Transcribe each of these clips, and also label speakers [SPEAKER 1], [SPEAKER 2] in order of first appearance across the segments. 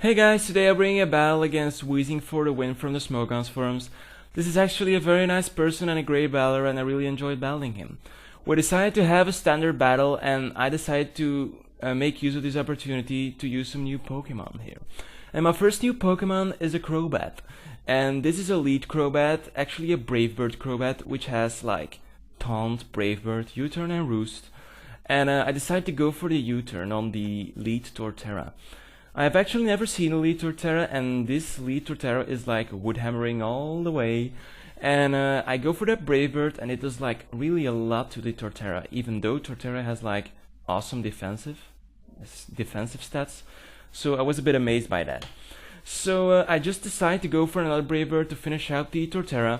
[SPEAKER 1] Hey guys, today I'm bringing a battle against Weezing for the win from the Smogon's forums. This is actually a very nice person and a great battler, and I really enjoyed battling him. We decided to have a standard battle, and I decided to make use of this opportunity to use some new Pokemon here. And my first new Pokemon is a Crobat, and this is a lead Crobat, actually a Brave Bird Crobat, which has like Taunt, Brave Bird, U-turn and Roost. And I decided to go for the U-turn on the lead Torterra. I have actually never seen a lead Torterra, and this lead Torterra is like wood hammering all the way. And I go for that Brave Bird, and it does like really a lot to the Torterra, even though Torterra has like awesome defensive stats. So I was a bit amazed by that. So I just decided to go for another Brave Bird to finish out the Torterra,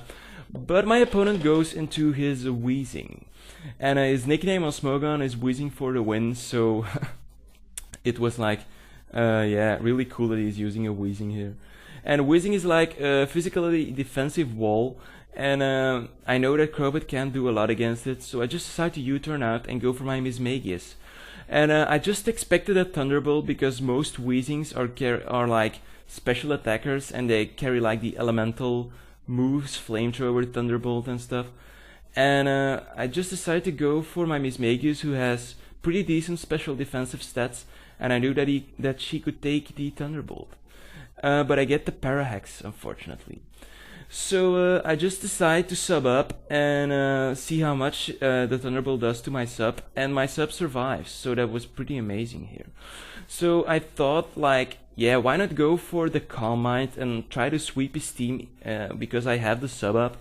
[SPEAKER 1] but my opponent goes into his Weezing, and his nickname on Smogon is Weezing for the win. So it was like, yeah, really cool that he's using a Weezing here. And Weezing is like a physically defensive wall, and I know that Crobat can't do a lot against it, so I just decided to U-turn out and go for my Mismagius. And I just expected a Thunderbolt because most Weezings are like special attackers, and they carry like the elemental moves, Flamethrower, Thunderbolt and stuff. And I just decided to go for my Mismagius, who has pretty decent special defensive stats, and I knew that she could take the Thunderbolt. But I get the Parahex, unfortunately. So I just decided to sub up and see how much the Thunderbolt does to my sub, and my sub survives, so that was pretty amazing here. So I thought like, yeah, why not go for the Calm Mind and try to sweep his team because I have the sub up.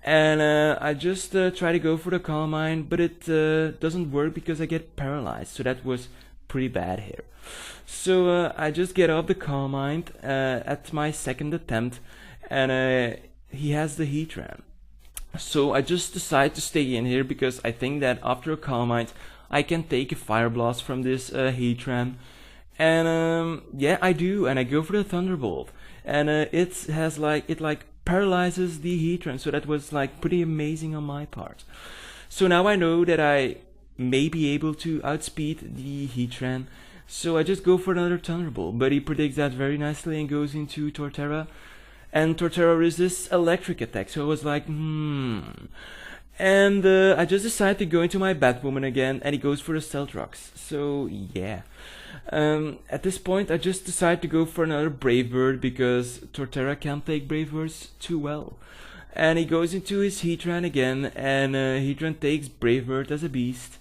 [SPEAKER 1] And I just try to go for the Calm Mind, but it doesn't work because I get paralyzed, so that was pretty bad here. So I just get off the Calm Mind at my second attempt, and he has the Heatran. So I just decide to stay in here because I think that after a Calm Mind I can take a Fire Blast from this Heatran. And yeah, I do, and I go for the Thunderbolt, and it paralyzes the Heatran, so that was like pretty amazing on my part. So now I know that I may be able to outspeed the Heatran, so I just go for another Thunderbolt, but he predicts that very nicely and goes into Torterra, and Torterra resists electric attack, so I was like, and I just decided to go into my Batwoman again, and he goes for the Stealth Rocks, so yeah. At this point I just decided to go for another Brave Bird because Torterra can't take Brave Birds too well. And he goes into his Heatran again, and Heatran takes Brave Bird as a beast,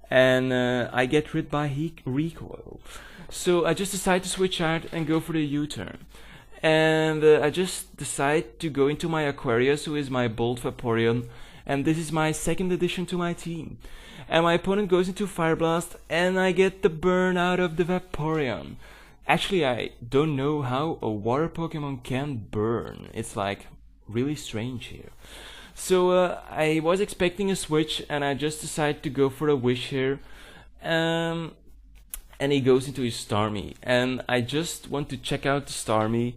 [SPEAKER 1] and I get rid by recoil. So I just decide to switch out and go for the U-turn. And I just decide to go into my Aquarius, who is my Bolt Vaporeon, and this is my second addition to my team. And my opponent goes into Fire Blast, and I get the burn out of the Vaporeon. Actually, I don't know how a water Pokemon can burn. It's like really strange here. So I was expecting a switch, and I just decided to go for a Wish here. And he goes into his Starmie, and I just want to check out the Starmie,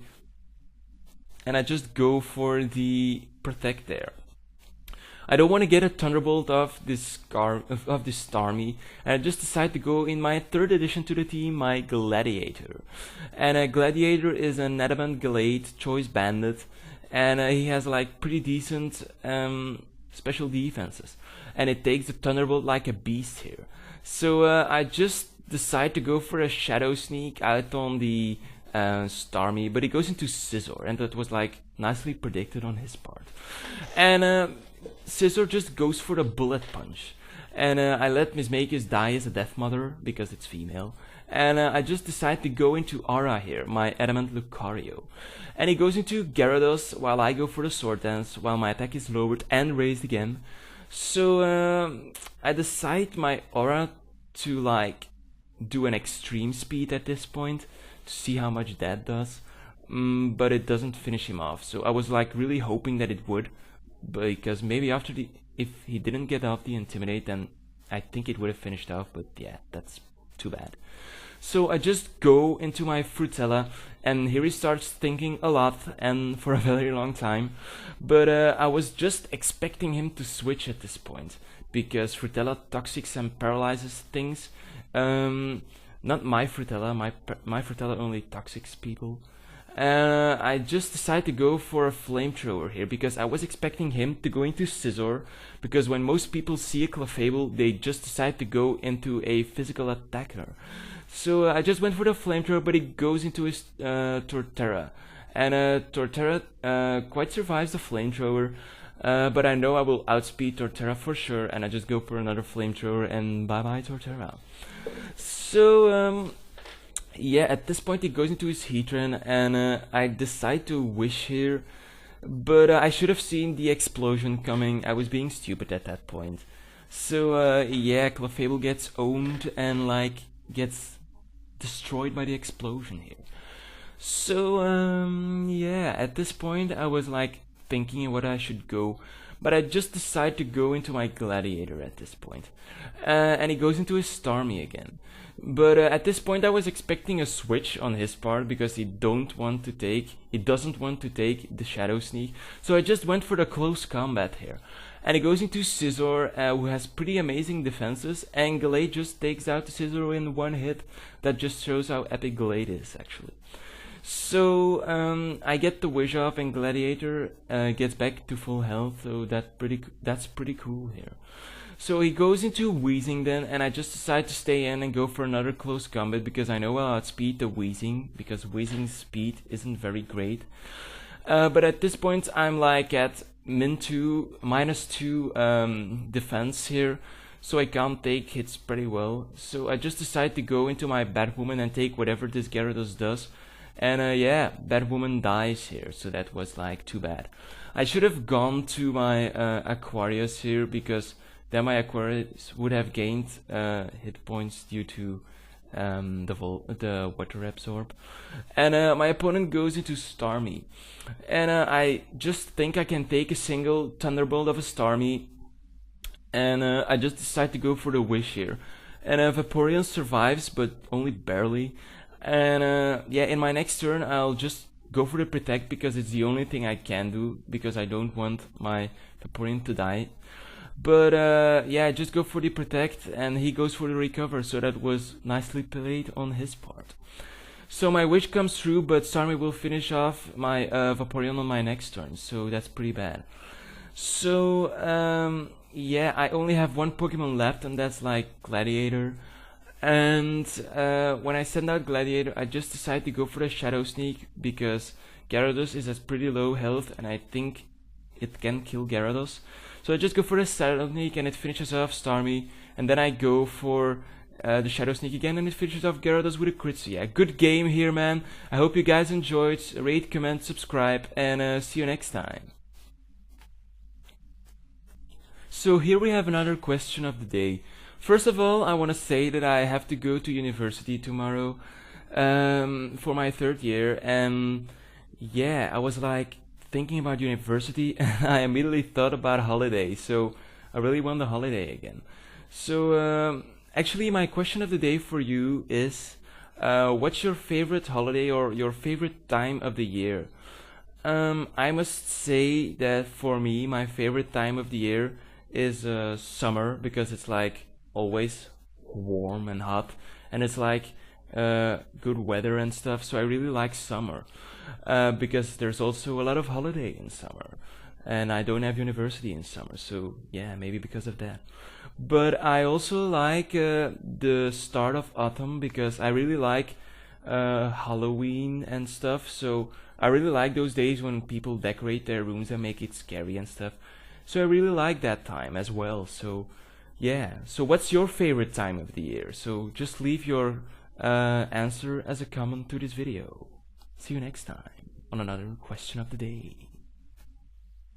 [SPEAKER 1] and I just go for the Protect there. I don't want to get a Thunderbolt of this Starmie, and I just decide to go in my third addition to the team, my Gladiator. And a Gladiator is an Adamant Gallade Choice Bandit, and he has like pretty decent special defenses, and it takes the Thunderbolt like a beast here. So I just decide to go for a Shadow Sneak out on the Starmie, but he goes into Scizor, and that was like nicely predicted on his part. And Scizor just goes for the Bullet Punch, and I let Mismagius die as a Death Mother because it's female, and I just decide to go into Aura here, my Adamant Lucario, and he goes into Gyarados while I go for the Sword Dance while my attack is lowered and raised again. So I decide my Aura to like do an extreme speed at this point to see how much that does, but it doesn't finish him off. So I was like really hoping that it would, because maybe after if he didn't get off the Intimidate, then I think it would have finished off, but yeah, that's too bad. So I just go into my Frutella, and here he starts thinking a lot and for a very long time, but I was just expecting him to switch at this point because Frutella toxics and paralyzes things, not my Frutella. My Frutella only toxics people. I just decided to go for a flamethrower here because I was expecting him to go into Scizor, because when most people see a Clefable, they just decide to go into a physical attacker. So I just went for the flamethrower, but he goes into his Torterra, and Torterra quite survives the flamethrower. But I know I will outspeed Torterra for sure, and I just go for another flamethrower, and bye bye Torterra. So yeah, at this point he goes into his Heatran, and I decide to Wish here, but I should have seen the explosion coming. I was being stupid at that point. So yeah, Clefable gets owned and like gets destroyed by the explosion here. So yeah, at this point I was like thinking what I should go, but I just decide to go into my Gladiator at this point. And he goes into his Starmie again. But at this point I was expecting a switch on his part, because he doesn't want to take the Shadow Sneak. So I just went for the close combat here. And he goes into Scizor, who has pretty amazing defenses, and Gallade just takes out the Scizor in one hit. That just shows how epic Gallade is, actually. So I get the Wish off, and Gladiator gets back to full health, so that's pretty cool here. So he goes into Weezing then, and I just decide to stay in and go for another close combat, because I know I'll outspeed the Weezing, because Weezing's speed isn't very great. But at this point I'm like at -2 defense here, so I can't take hits pretty well. So I just decide to go into my Batwoman and take whatever this Gyarados does. And yeah, Batwoman dies here, so that was like too bad. I should have gone to my Aquarius here, because then my Aquarius would have gained hit points due to the Water Absorb. And my opponent goes into Starmie, and I just think I can take a single Thunderbolt of a Starmie, and I just decide to go for the Wish here. And Vaporeon survives, but only barely. And yeah, in my next turn I'll just go for the Protect, because it's the only thing I can do, because I don't want my Vaporeon to die. But yeah, I just go for the Protect, and he goes for the Recover, so that was nicely played on his part. So my Wish comes through, but Starmie will finish off my Vaporeon on my next turn, so that's pretty bad. So yeah, I only have one Pokemon left, and that's like Gladiator. And when I send out Gladiator, I just decide to go for the Shadow Sneak, because Gyarados is at pretty low health, and I think it can kill Gyarados. So I just go for the Shadow Sneak, and it finishes off Starmie, and then I go for the Shadow Sneak again, and it finishes off Gyarados with a crit. So yeah, good game here, man. I hope you guys enjoyed. Rate, comment, subscribe, and see you next time. So here we have another question of the day. First of all, I want to say that I have to go to university tomorrow for my 3rd year, and yeah, I was like thinking about university, and I immediately thought about holiday, so I really want the holiday again. So actually my question of the day for you is, what's your favorite holiday or your favorite time of the year? I must say that for me, my favorite time of the year is summer, because it's like always warm and hot, and it's like good weather and stuff, so I really like summer. Because there's also a lot of holiday in summer, and I don't have university in summer, so yeah, maybe because of that. But I also like the start of autumn, because I really like Halloween and stuff, so I really like those days when people decorate their rooms and make it scary and stuff. So I really like that time as well. So yeah, so what's your favorite time of the year? So just leave your answer as a comment to this video. See you next time on another question of the day.